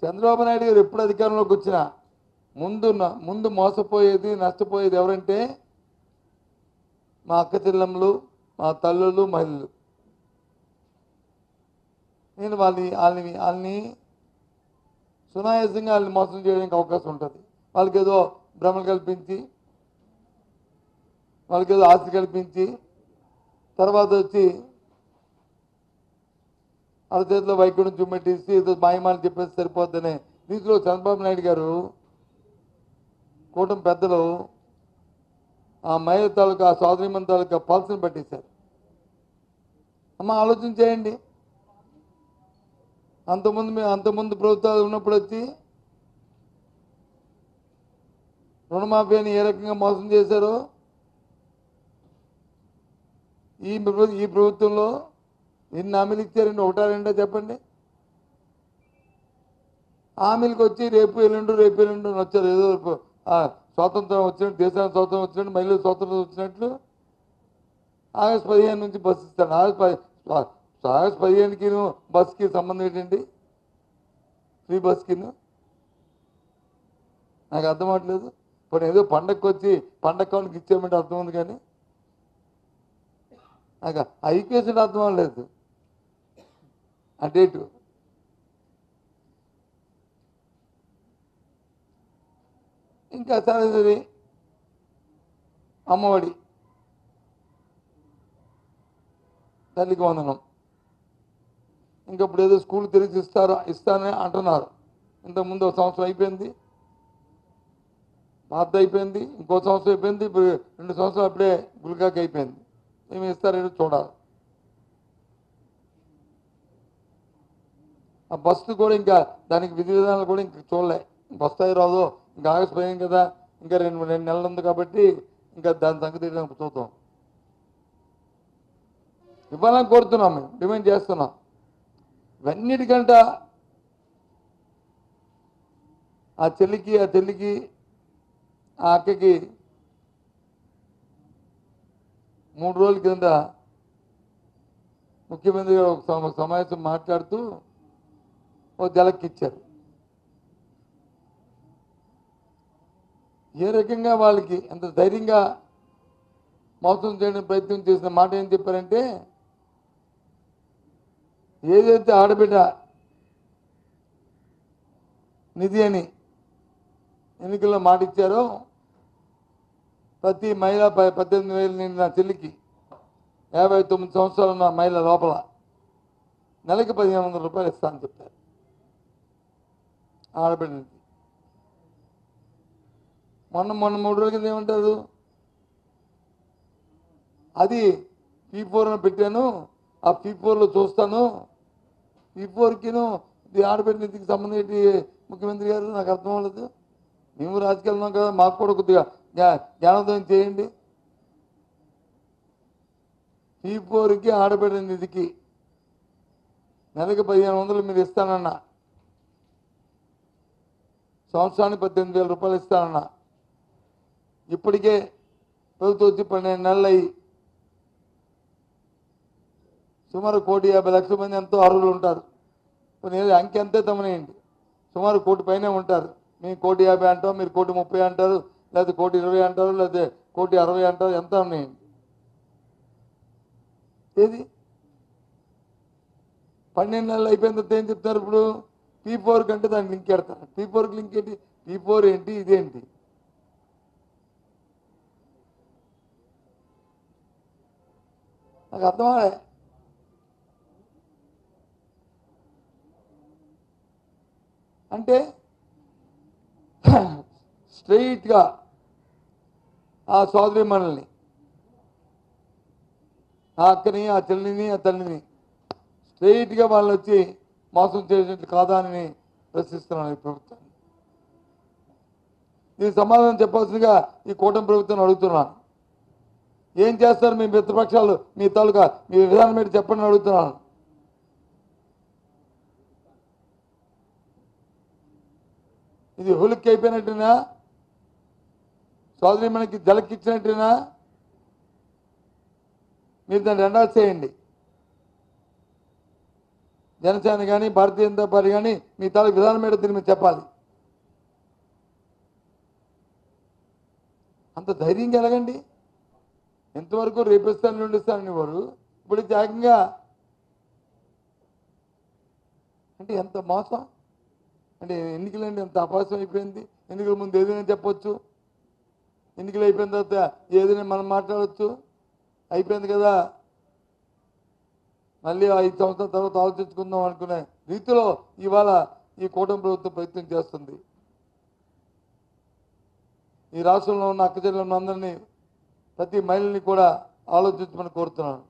చంద్రబాబు నాయుడు గారు ఎప్పుడు అధికారంలోకి వచ్చినా ముందు మోసపోయేది నష్టపోయేది ఎవరంటే మా అక్క చెల్లెమ్మలు, మా తల్లులు, మహిళలు. నేను వాళ్ళని సునాయాసంగా వాళ్ళని మోసం చేయడానికి అవకాశం ఉంటుంది. వాళ్ళకి ఏదో భ్రమలు కల్పించి, వాళ్ళకి ఏదో ఆస్తి కల్పించి, తర్వాత వచ్చి వాళ్ళ చేతిలో వైద్యుడిని చూపెట్టేసి ఏదో మాయమాలు చెప్పేసి సరిపోద్దనే దీంట్లో చంద్రబాబు నాయుడు గారు కూటమి పెద్దలు ఆ మహిళ తాలూకా ఆ సోదరిమణి తాలూకా పల్స్ని పట్టేశారు. అమ్మ ఆలోచన చేయండి. అంతకుముందు ప్రభుత్వాలు ఉన్నప్పుడు వచ్చి రుణమాఫీని ఏ రకంగా మోసం చేశారో ఈ ప్రభుత్వంలో ఎన్ని హామీలు ఇచ్చారండి? ఒకటా రెండో చెప్పండి. హామీలకు వచ్చి రేపు ఎల్లుండి వచ్చారు. ఏదో స్వాతంత్రం వచ్చినట్టు, దేశానికి స్వాతంత్రం వచ్చినట్టు, మహిళలు స్వాతంత్రం వచ్చినట్లు ఆగస్టు 15 నుంచి బస్సు ఇస్తాను. ఆగస్టు 15కి బస్కి సంబంధం ఏంటండి? ఫ్రీ బస్కి నాకు అర్థం అవ్వట్లేదు. ఇప్పుడు ఏదో పండగకి వచ్చి పండగ కానుక ఇచ్చామంటే అర్థం ఉంది, కానీ నాకు ఐక్యసిన అర్థం అవ్వలేదు ఆ డేటు. ఇంకా సరే అమ్మఒడి, తల్లికి వందనం, ఇంకా ఇప్పుడు ఏదో స్కూల్ తెరిచి ఇస్తానని అంటున్నారు. ఇంతకుముందు ఒక సంవత్సరం అయిపోయింది, పాత అయిపోయింది, ఇంకో సంవత్సరం అయిపోయింది, ఇప్పుడు 2 సంవత్సరాలు అప్పుడే గుల్కాకి అయిపోయింది. ఏమి ఇస్తారేదో చూడాలి. ఆ బస్సు కూడా ఇంకా దానికి విధి విధానాలు కూడా ఇంకా చూడలే. వస్తాయి రాదో, ఇంకా ఆగస్టు 15 కదా, ఇంకా 2 నెలలు ఉంది కాబట్టి ఇంకా దాని సంగతి చూద్దాం. ఇవ్వాలని కోరుతున్నాం, మేము డిమాండ్ చేస్తున్నాం. ఇవన్నిటికంట ఆ చెల్లికి ఆ అక్కకి 3 రోజుల కింద ముఖ్యమంత్రి గారు ఒక సమావేశం మాట్లాడుతూ ఓ జలక్కిచ్చారు. ఏ రకంగా వాళ్ళకి అంత ధైర్యంగా మోసం చేయడానికి ప్రయత్నం చేసిన మాట ఏం చెప్పారంటే, ఏదైతే ఆడబిడ్డ నిధి అని ఎన్నికల్లో మాట ఇచ్చారో ప్రతి మహిళ 18,000 నిండిన చెల్లికి 59 సంవత్సరాలు ఉన్న మహిళ లోపల నెలకి 1,500 రూపాయలు ఇస్తానని చెప్పారు ఆడబిడ్డ నిధి. మొన్న 3 రోజుల కింద ఏమంటారు, అది P4 పెట్టాను, ఆ P4లో చూస్తాను, P4కిను ఆడబిడ్డ నిధికి సంబంధించి ముఖ్యమంత్రి గారు నాకు అర్థం అవ్వలేదు. మేము రాజకీయాలు ఉన్నాం కదా, మాకు కూడా కొద్దిగా జ్ఞానోదయం చేయండి. P4కి ఆడబిడ్డ నిధికి నెలకి 1,500 మీరు ఇస్తానన్నా, సంవత్సరానికి 18,000 రూపాయలు ఇస్తానన్నా. ఇప్పటికే ప్రభుత్వం వచ్చి 12 నెలలు అయ్యి సుమారు 1,50,00,000 మంది ఎంతో అర్హులు ఉంటారు. అంకె అంతే తమనేయండి, సుమారు 1 కోటి పైనే ఉంటారు. మేము 1,50,00,000 అంటాం, మీరు 1,30,00,000 అంటారు, లేదా 1,20,00,000 అంటారు, లేదా 1,60,00,000 అంటారు. ఎంత ఉన్నాయండి? ఏది 12 నెలలు అయిపోయిన తర్వాత ఏం చెప్తారు? ఇప్పుడు P4 కంటే దానికి లింక్ పెడతారు. P4కి లింక్ ఏంటి? P4 ఏంటి, ఇదేంటి? నాకు అర్థమవులే. అంటే స్ట్రెయిట్గా ఆ సోదరి మనల్ని, ఆ అక్కని, ఆ చెల్లిని, ఆ తల్లిని స్ట్రెయిట్గా వాళ్ళు వచ్చి మోసం చేసినట్లు కాదా అని ప్రశ్నిస్తున్నాను ఈ ప్రభుత్వాన్ని. దీనికి సమాధానం చెప్పాల్సిందిగా ఈ కూటమి ప్రభుత్వాన్ని అడుగుతున్నాను. ఏం చేస్తారు మీ మిత్రపక్షాలు, మీ తాలూకా మీ విధానం ఏంటి చెప్పండి అడుగుతున్నాను. ఇది హులిక్కి అయిపోయినట్టునా? సోదరి మనకి జలకిచ్చినట్టునా? మీరు దాన్ని ఎండార్స్ చేయండి. జనసేన కానీ భారతీయ జనతా పార్టీ కానీ మీ తాలూకు విధానం మీద దీని మీద చెప్పాలి. అంత ధైర్యంగా ఎలాగండి? ఎంతవరకు రేపిస్తాను ఉండిస్తానని వారు ఇప్పుడు జాగ్రత్తగా అంటే ఎంత మోసం అంటే ఎన్నికలండి ఎంత అపాసం అయిపోయింది. ఎన్నికల ముందు ఏదైనా చెప్పొచ్చు, ఎన్నికలు అయిపోయిన తర్వాత ఏదైనా మనం మాట్లాడవచ్చు. అయిపోయింది కదా, మళ్ళీ 5 సంవత్సరాల తర్వాత ఆలోచించుకుందాం అనుకునే రీతిలో ఇవాళ ఈ కూటమి ప్రభుత్వం ప్రయత్నం చేస్తుంది. ఈ రాష్ట్రంలో ఉన్న అక్కచెల్లెలందరినీ ప్రతి మహిళని కూడా ఆలోచించమని కోరుతున్నాను.